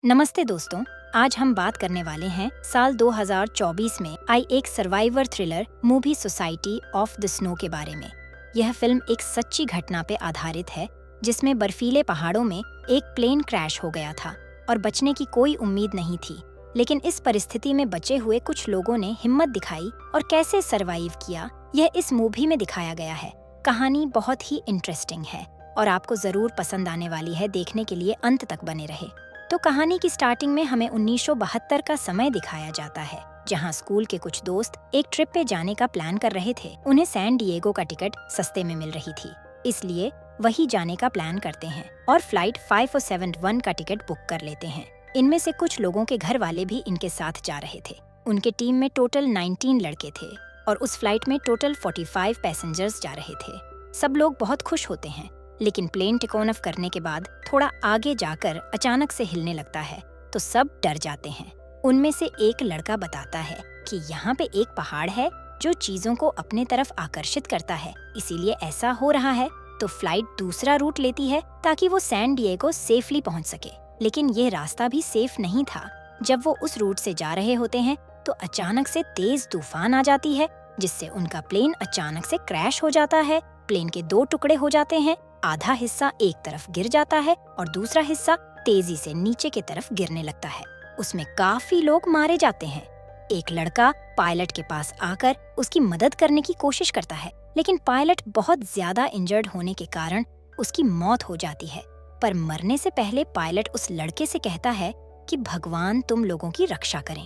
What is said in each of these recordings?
नमस्ते दोस्तों, आज हम बात करने वाले हैं साल 2024 में आई एक survivor thriller movie society of the snow के बारे में। यह फिल्म एक सच्ची घटना पे आधारित है जिसमें बर्फीले पहाड़ों में एक प्लेन क्रैश हो गया था और बचने की कोई उम्मीद नहीं थी। लेकिन इस परिस्थिति में बचे हुए कुछ लोगों ने हिम्मत दिखाई और कैसे सरवाइव किया, यह इस मूवी में दिखाया गया है। कहानी बहुत ही इंटरेस्टिंग है और आपको जरूर पसंद आने वाली है। देखने के लिए अंत तक बने रहे। तो कहानी की स्टार्टिंग में हमें 1972 का समय दिखाया जाता है, जहां स्कूल के कुछ दोस्त एक ट्रिप पे जाने का प्लान कर रहे थे। उन्हें सैन डिएगो का टिकट सस्ते में मिल रही थी, इसलिए वही जाने का प्लान करते हैं और फ्लाइट 571 का टिकट बुक कर लेते हैं। इनमें से कुछ लोगों के घर वाले भी इनके साथ जा रहे थे। उनके टीम में टोटल 19 लड़के थे और उस फ्लाइट में टोटल 45 पैसेंजर्स जा रहे थे। सब लोग बहुत खुश होते हैं, लेकिन प्लेन टेक ऑफ करने के बाद थोड़ा आगे जाकर अचानक से हिलने लगता है तो सब डर जाते हैं। उनमें से एक लड़का बताता है कि यहाँ पे एक पहाड़ है जो चीजों को अपने तरफ आकर्षित करता है, इसीलिए ऐसा हो रहा है। तो फ्लाइट दूसरा रूट लेती है ताकि वो सैन डिएगो सेफली पहुंच सके। लेकिन ये रास्ता भी सेफ नहीं था। जब वो उस रूट से जा रहे होते हैं तो अचानक से तेज तूफान आ जाती है, जिससे उनका प्लेन अचानक से क्रैश हो जाता है। प्लेन के 2 टुकड़े हो जाते हैं। आधा हिस्सा एक तरफ गिर जाता है और दूसरा हिस्सा तेजी से नीचे की तरफ गिरने लगता है। उसमें काफी लोग मारे जाते हैं। एक लड़का पायलट के पास आकर उसकी मदद करने की कोशिश करता है, लेकिन पायलट बहुत ज्यादा इंजर्ड होने के कारण उसकी मौत हो जाती है। पर मरने से पहले पायलट उस लड़के से कहता है कि भगवान तुम लोगों की रक्षा करें,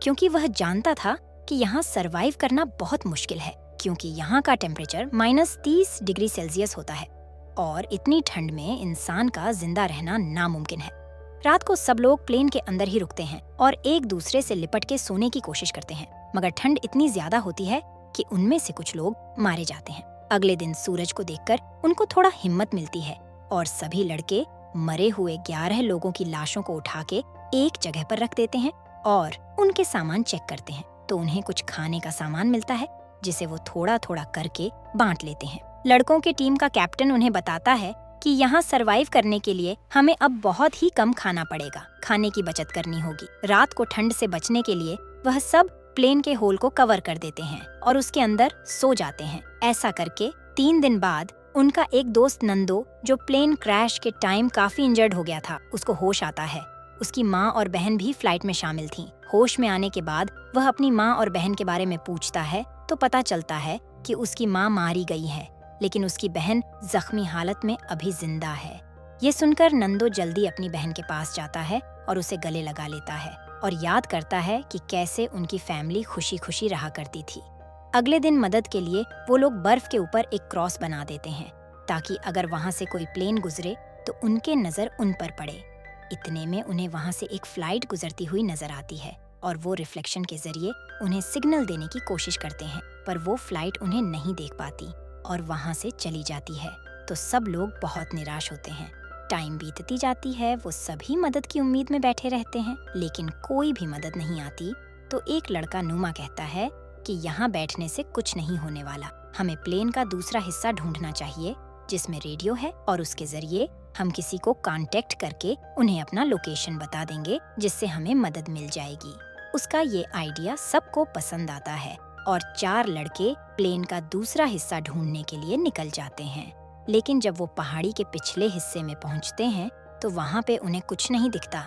क्योंकि वह जानता था कि यहाँ सरवाइव करना बहुत मुश्किल है, क्योंकि यहाँ का टेम्परेचर -30 डिग्री सेल्सियस होता है और इतनी ठंड में इंसान का जिंदा रहना नामुमकिन है। रात को सब लोग प्लेन के अंदर ही रुकते हैं और एक दूसरे से लिपट के सोने की कोशिश करते हैं, मगर ठंड इतनी ज्यादा होती है कि उनमें से कुछ लोग मारे जाते हैं। अगले दिन सूरज को देखकर उनको थोड़ा हिम्मत मिलती है और सभी लड़के मरे हुए 11 लोगों की लाशों को उठा के एक जगह पर रख देते हैं और उनके सामान चेक करते हैं। तो उन्हें कुछ खाने का सामान मिलता है, जिसे वो थोड़ा थोड़ा करके बांट लेते हैं। लड़कों की टीम का कैप्टन उन्हें बताता है कि यहाँ सरवाइव करने के लिए हमें अब बहुत ही कम खाना पड़ेगा, खाने की बचत करनी होगी। रात को ठंड से बचने के लिए वह सब प्लेन के होल को कवर कर देते हैं और उसके अंदर सो जाते हैं। ऐसा करके 3 दिन बाद उनका एक दोस्त नंदो, जो प्लेन क्रैश के टाइम काफी इंजर्ड हो गया था, उसको होश आता है। उसकी माँ और बहन भी फ्लाइट में शामिल थीं। होश में आने के बाद वह अपनी माँ और बहन के बारे में पूछता है तो पता चलता है कि उसकी माँ मारी गई है, लेकिन उसकी बहन जख्मी हालत में अभी जिंदा है। ये सुनकर नंदो जल्दी अपनी बहन के पास जाता है और उसे गले लगा लेता है और याद करता है कि कैसे उनकी फैमिली खुशी खुशी रहा करती थी। अगले दिन मदद के लिए वो लोग बर्फ के ऊपर एक क्रॉस बना देते हैं, ताकि अगर वहाँ से कोई प्लेन गुजरे तो उनके नजर उन पर पड़े। इतने में उन्हें वहाँ से एक फ्लाइट गुजरती हुई नजर आती है और वो रिफ्लेक्शन के जरिए उन्हें सिग्नल देने की कोशिश करते हैं, पर वो फ्लाइट उन्हें नहीं देख पाती और वहाँ से चली जाती है। तो सब लोग बहुत निराश होते हैं। टाइम बीतती जाती है, वो सभी मदद की उम्मीद में बैठे रहते हैं, लेकिन कोई भी मदद नहीं आती। तो एक लड़का नुमा कहता है कि यहाँ बैठने से कुछ नहीं होने वाला, हमें प्लेन का दूसरा हिस्सा ढूंढना चाहिए जिसमें रेडियो है और उसके जरिए हम किसी को कांटेक्ट करके उन्हें अपना लोकेशन बता देंगे, जिससे हमें मदद मिल जाएगी। उसका ये आइडिया सबको पसंद आता है और 4 लड़के प्लेन का दूसरा हिस्सा ढूंढने के लिए निकल जाते हैं। लेकिन जब वो पहाड़ी के पिछले हिस्से में पहुंचते हैं तो वहाँ पे उन्हें कुछ नहीं दिखता।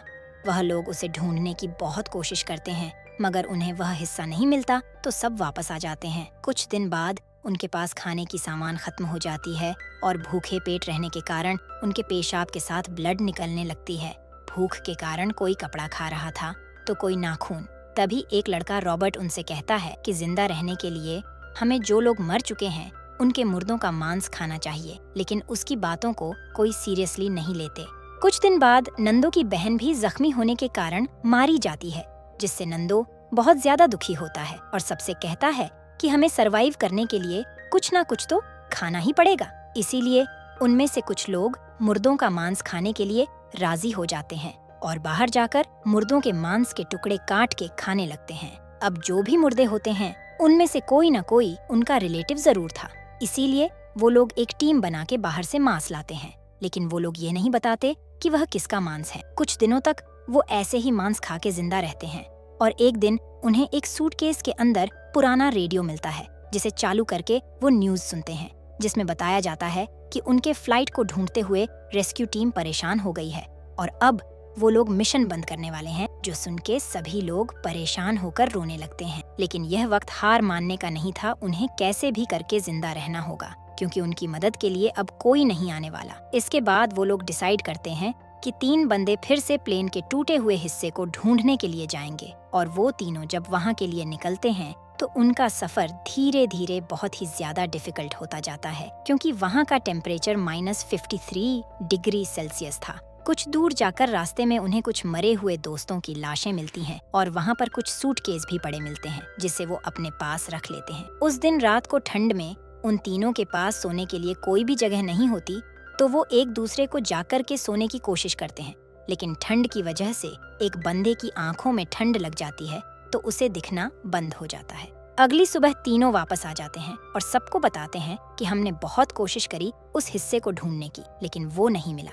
वह लोग उसे ढूंढने की बहुत कोशिश करते हैं, मगर उन्हें वह हिस्सा नहीं मिलता तो सब वापस आ जाते हैं। कुछ दिन बाद उनके पास खाने की सामान खत्म हो जाती है और भूखे पेट रहने के कारण उनके पेशाब के साथ ब्लड निकलने लगती है। भूख के कारण कोई कपड़ा खा रहा था तो कोई नाखून। तभी एक लड़का रॉबर्ट उनसे कहता है कि जिंदा रहने के लिए हमें जो लोग मर चुके हैं उनके मुर्दों का मांस खाना चाहिए, लेकिन उसकी बातों को कोई सीरियसली नहीं लेते। कुछ दिन बाद नंदो की बहन भी जख्मी होने के कारण मारी जाती है, जिससे नंदो बहुत ज्यादा दुखी होता है और सबसे कहता है कि हमें सरवाइव करने के लिए कुछ ना कुछ तो खाना ही पड़ेगा। इसीलिए उनमें से कुछ लोग मुर्दों का मांस खाने के लिए राजी हो जाते हैं और बाहर जाकर मुर्दों के मांस के टुकड़े काट के खाने लगते हैं। अब जो भी मुर्दे होते हैं उनमें से कोई न कोई उनका रिलेटिव जरूर था, इसीलिए वो लोग एक टीम बना के बाहर से मांस लाते हैं, लेकिन वो लोग ये नहीं बताते कि वह किसका मांस है। कुछ दिनों तक वो ऐसे ही मांस खा के जिंदा रहते हैं। और एक दिन उन्हें एक सूटकेस के अंदर पुराना रेडियो मिलता है, जिसे चालू करके वो न्यूज़ सुनते हैं, जिसमें बताया जाता है कि उनके फ्लाइट को ढूंढते हुए रेस्क्यू टीम परेशान हो गई है और अब वो लोग मिशन बंद करने वाले हैं। जो सुन के सभी लोग परेशान होकर रोने लगते हैं। लेकिन यह वक्त हार मानने का नहीं था, उन्हें कैसे भी करके जिंदा रहना होगा, क्योंकि उनकी मदद के लिए अब कोई नहीं आने वाला। इसके बाद वो लोग डिसाइड करते हैं कि 3 बंदे फिर से प्लेन के टूटे हुए हिस्से को ढूंढने के लिए जाएंगे। और वो तीनों जब वहाँ के लिए निकलते हैं तो उनका सफर धीरे धीरे बहुत ही ज्यादा डिफिकल्ट होता जाता है, क्योंकि वहाँ का टेम्परेचर -53 डिग्री सेल्सियस था। कुछ दूर जाकर रास्ते में उन्हें कुछ मरे हुए दोस्तों की लाशें मिलती हैं और वहाँ पर कुछ सूटकेस भी पड़े मिलते हैं, जिसे वो अपने पास रख लेते हैं। उस दिन रात को ठंड में उन तीनों के पास सोने के लिए कोई भी जगह नहीं होती, तो वो एक दूसरे को जाकर के सोने की कोशिश करते हैं। लेकिन ठंड की वजह से एक बंदे की आंखों में ठंड लग जाती है, तो उसे दिखना बंद हो जाता है। अगली सुबह तीनों वापस आ जाते हैं और सबको बताते हैं कि हमने बहुत कोशिश करी उस हिस्से को ढूंढने की, लेकिन वो नहीं मिला।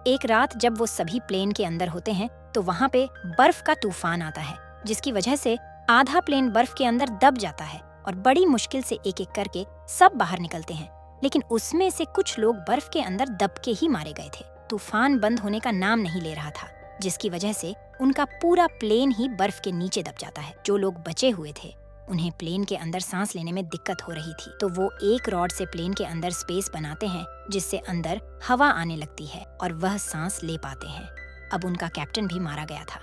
एक रात जब वो सभी प्लेन के अंदर होते हैं तो वहाँ पे बर्फ का तूफान आता है, जिसकी वजह से आधा प्लेन बर्फ के अंदर दब जाता है और बड़ी मुश्किल से एक एक करके सब बाहर निकलते हैं। लेकिन उसमें से कुछ लोग बर्फ के अंदर दब के ही मारे गए थे। तूफान बंद होने का नाम नहीं ले रहा था, जिसकी वजह से उनका पूरा प्लेन ही बर्फ के नीचे दब जाता है। जो लोग बचे हुए थे उन्हें प्लेन के अंदर सांस लेने में दिक्कत हो रही थी, तो वो एक रॉड से प्लेन के अंदर स्पेस बनाते हैं, जिससे अंदर हवा आने लगती है और वह सांस ले पाते हैं। अब उनका कैप्टन भी मारा गया था।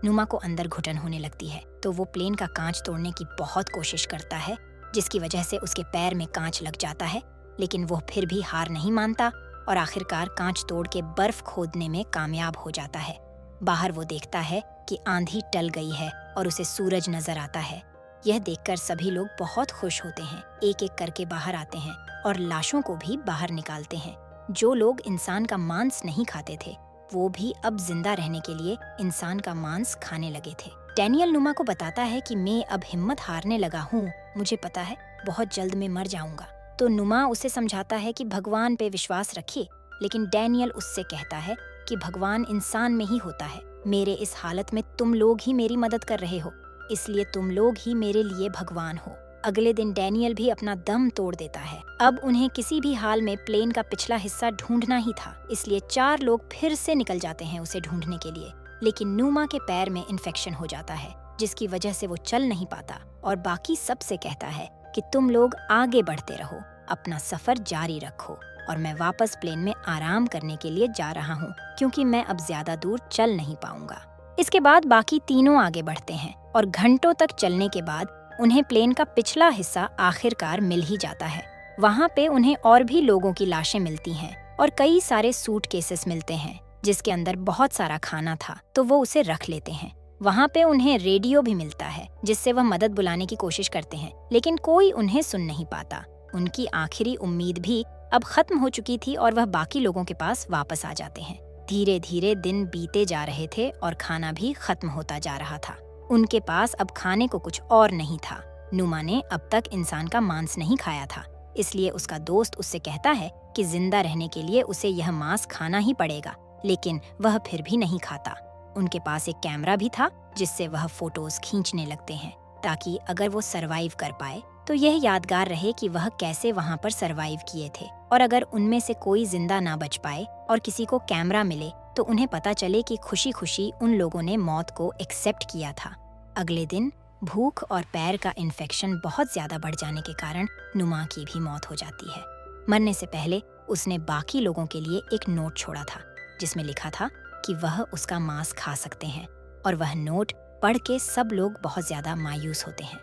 नुमा को अंदर घुटन होने लगती है, तो वो प्लेन का कांच तोड़ने की बहुत कोशिश करता है, जिसकी वजह से उसके पैर में कांच लग जाता है। लेकिन वो फिर भी हार नहीं मानता और आखिरकार कांच तोड़ के बर्फ खोदने में कामयाब हो जाता है। बाहर वो देखता है कि आंधी टल गई है और उसे सूरज नजर आता है। यह देखकर सभी लोग बहुत खुश होते हैं, एक एक करके बाहर आते हैं और लाशों को भी बाहर निकालते हैं। जो लोग इंसान का मांस नहीं खाते थे वो भी अब जिंदा रहने के लिए इंसान का मांस खाने लगे थे। डैनियल नुमा को बताता है कि मैं अब हिम्मत हारने लगा हूँ, मुझे पता है बहुत जल्द मैं मर जाऊंगा। तो नुमा उसे समझाता है कि भगवान पे विश्वास रखिए, लेकिन डैनियल उससे कहता है कि भगवान इंसान में ही होता है। मेरे इस हालत में तुम लोग ही मेरी मदद कर रहे हो, इसलिए तुम लोग ही मेरे लिए भगवान हो। अगले दिन डैनियल भी अपना दम तोड़ देता है। अब उन्हें किसी भी हाल में प्लेन का पिछला हिस्सा ढूंढना ही था, इसलिए 4 लोग फिर से निकल जाते हैं उसे ढूंढने के लिए। लेकिन नुमा के पैर में इन्फेक्शन हो जाता है, जिसकी वजह से वो चल नहीं पाता और बाकी सबसे कहता है कि तुम लोग आगे बढ़ते रहो, अपना सफर जारी रखो और मैं वापस प्लेन में आराम करने के लिए जा रहा हूँ, क्योंकि मैं अब ज्यादा दूर चल नहीं पाऊंगा। इसके बाद बाकी तीनों आगे बढ़ते हैं और घंटों तक चलने के बाद उन्हें प्लेन का पिछला हिस्सा आखिरकार मिल ही जाता है। वहाँ पे उन्हें और भी लोगों की लाशें मिलती हैं और कई सारे सूटकेसेस मिलते हैं, जिसके अंदर बहुत सारा खाना था, तो वो उसे रख लेते हैं। वहाँ पे उन्हें रेडियो भी मिलता है, जिससे वह मदद बुलाने की कोशिश करते हैं, लेकिन कोई उन्हें सुन नहीं पाता। उनकी आखिरी उम्मीद भी अब खत्म हो चुकी थी और वह बाकी लोगों के पास वापस आ जाते हैं। धीरे धीरे दिन बीते जा रहे थे और खाना भी खत्म होता जा रहा था। उनके पास अब खाने को कुछ और नहीं था। नुमा ने अब तक इंसान का मांस नहीं खाया था, इसलिए उसका दोस्त उससे कहता है कि जिंदा रहने के लिए उसे यह मांस खाना ही पड़ेगा, लेकिन वह फिर भी नहीं खाता। उनके पास एक कैमरा भी था, जिससे वह फोटोज खींचने लगते हैं, ताकि अगर वो सरवाइव कर पाए तो यह यादगार रहे कि वह कैसे वहाँ पर सरवाइव किए थे। और अगर उनमें से कोई जिंदा ना बच पाए और किसी को कैमरा मिले तो उन्हें पता चले कि खुशी खुशी उन लोगों ने मौत को एक्सेप्ट किया था। अगले दिन भूख और पैर का इन्फेक्शन बहुत ज्यादा बढ़ जाने के कारण नुमा की भी मौत हो जाती है। मरने से पहले उसने बाकी लोगों के लिए एक नोट छोड़ा था, जिसमें लिखा था कि वह उसका मांस खा सकते हैं, और वह नोट पढ़ के सब लोग बहुत ज्यादा मायूस होते हैं।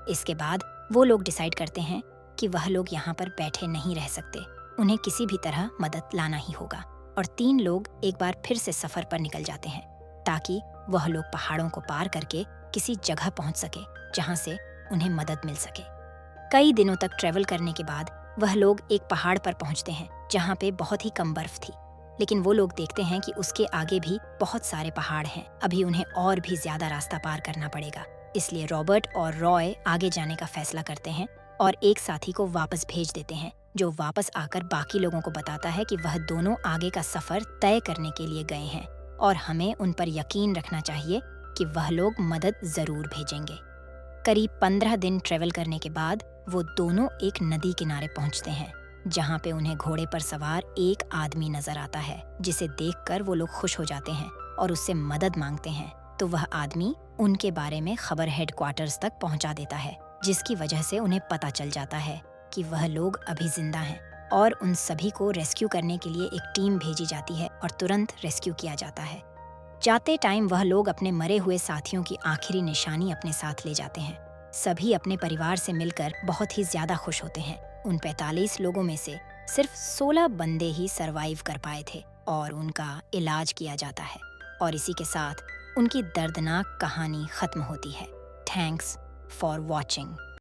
इसके बाद वो लोग डिसाइड करते हैं कि वह लोग यहाँ पर बैठे नहीं रह सकते, उन्हें किसी भी तरह मदद लाना ही होगा। और 3 लोग एक बार फिर से सफर पर निकल जाते हैं, ताकि वह लोग पहाड़ों को पार करके किसी जगह पहुंच सके जहां से उन्हें मदद मिल सके। कई दिनों तक ट्रेवल करने के बाद वह लोग एक पहाड़ पर पहुंचते हैं, जहां पे बहुत ही कम बर्फ थी। लेकिन वो लोग देखते हैं कि उसके आगे भी बहुत सारे पहाड़ हैं, अभी उन्हें और भी ज्यादा रास्ता पार करना पड़ेगा। इसलिए रॉबर्ट और रॉय आगे जाने का फैसला करते हैं और एक साथी को वापस भेज देते हैं, जो वापस आकर बाकी लोगों को बताता है कि वह दोनों आगे का सफर तय करने के लिए गए हैं। और हमें उन पर यकीन रखना चाहिए कि वह लोग मदद ज़रूर भेजेंगे। करीब 15 दिन ट्रेवल करने के बाद वो दोनों एक नदी किनारे पहुंचते हैं, जहां पे उन्हें घोड़े पर सवार एक आदमी नजर आता है, जिसे देखकर वो लोग खुश हो जाते हैं और उससे मदद मांगते हैं। तो वह आदमी उनके बारे में खबर हेडक्वार्टर्स तक पहुंचा देता है, जिसकी वजह से उन्हें पता चल जाता है कि वह लोग अभी जिंदा हैं और उन सभी को रेस्क्यू करने के लिए एक टीम भेजी जाती है और तुरंत रेस्क्यू किया जाता है। जाते टाइम वह लोग अपने मरे हुए साथियों की आखिरी निशानी अपने साथ ले जाते हैं। सभी अपने परिवार से मिलकर बहुत ही ज्यादा खुश होते हैं। उन 45 लोगों में से सिर्फ 16 बंदे ही सरवाइव कर पाए थे और उनका इलाज किया जाता है। और इसी के साथ उनकी दर्दनाक कहानी खत्म होती है। Thanks for watching.